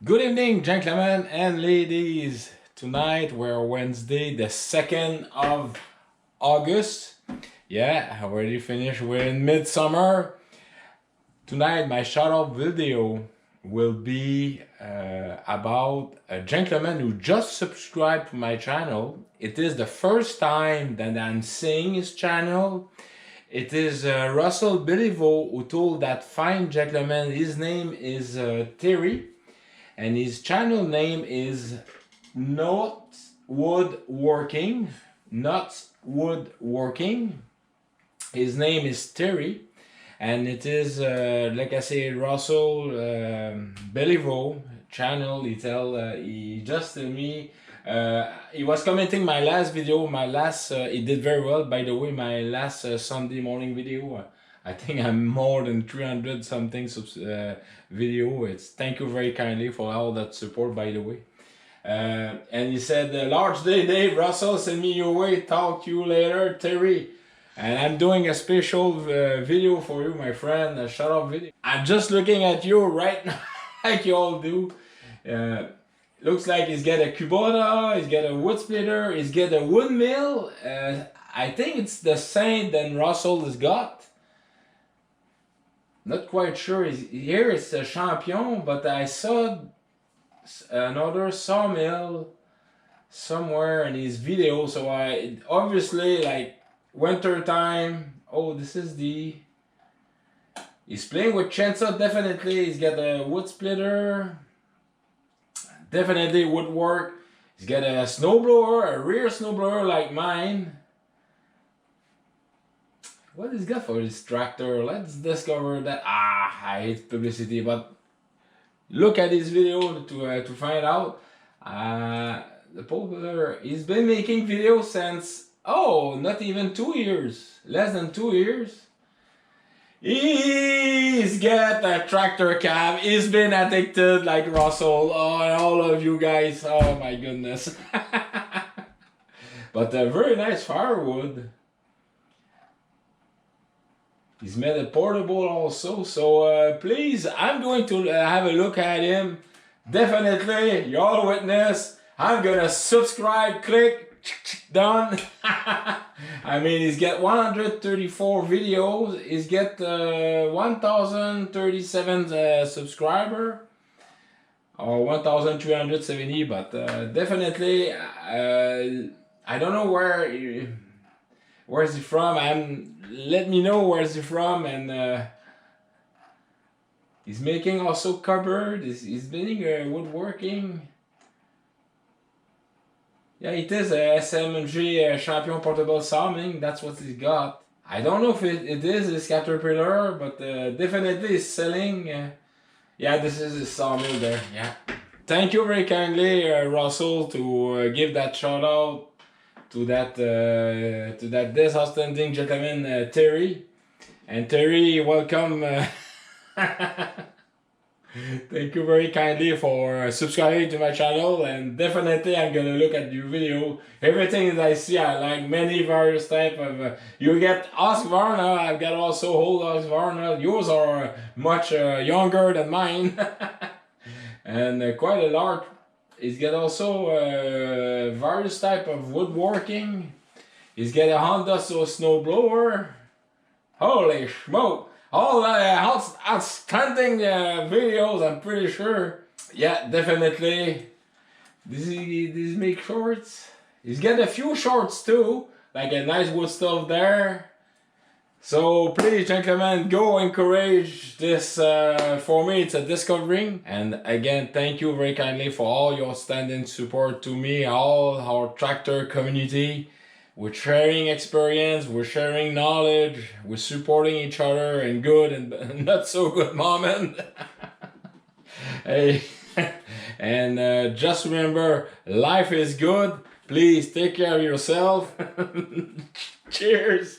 Good evening, gentlemen and ladies. Tonight we're Wednesday, the 2nd of August. Yeah, I already finished. We're in midsummer. Tonight my shoutout video will be about a gentleman who just subscribed to my channel. It is the first time that I'm seeing his channel. It is Russell Belliveau who told that fine gentleman. His name is Terry. And his channel name is Knott Woodworking. Knott Woodworking. His name is Terry, and it is like I say, Russell Belliveau channel. He just told me he was commenting my last video. He did very well, by the way. My last Sunday morning video. I think I'm more than 300 something video. Thank you very kindly for all that support, by the way. And he said, large day, Dave, Russell, send me your way. Talk to you later, Terry. And I'm doing a special video for you, my friend, a shout out video. I'm just looking at you right now, like you all do. Looks like he's got a Kubota, he's got a wood splitter, he's got a wood mill. I think it's the same that Russell has got. Not quite sure. Here it's a Champion, but I saw another sawmill somewhere in his video. So I obviously, like, winter time. Oh, this is he's playing with chainsaw. Definitely, he's got a wood splitter. Definitely woodwork. He's got a snowblower, a rear snowblower like mine. What is got for this tractor? Let's discover that. I hate publicity, but look at this video to find out. The popular, he's been making videos since, not even 2 years, less than 2 years. He's got a tractor cab. He's been addicted like Russell. And all of you guys. Oh my goodness. But a very nice firewood. He's made it portable also, so please, I'm going to have a look at him. Definitely, y'all witness. I'm gonna subscribe, click, done. I mean, he's got 134 videos. He's got 1,037 subscriber, or 1,370. But definitely, I don't know where's he from. Let me know where's he from. And he's making also cupboard. He's building woodworking. Yeah, it is a SMG Champion portable sawing. That's what he's got. I don't know if it is his Caterpillar, but definitely he's selling. Yeah, this is his sawmill there. Yeah. Thank you very kindly, Russell, to give that shout out to that this outstanding gentleman, Terry. And Terry, welcome. Thank you very kindly for subscribing to my channel, and definitely I'm gonna look at your video. Everything that I see, I like many various type of. You get Husqvarna. I've got also old Husqvarna. Yours are much younger than mine, and quite a large. He's got also various type of woodworking. He's got a Honda snowblower. Holy smoke! All outstanding videos, I'm pretty sure. Yeah, definitely. These make shorts. He's got a few shorts too, like a nice wood stuff there. So please, gentlemen, go encourage this. For me, it's a discovering. And again, thank you very kindly for all your standing support to me, all our tractor community. We're sharing experience, we're sharing knowledge, we're supporting each other in good and not so good moment. Hey, and just remember, life is good. Please take care of yourself. Cheers.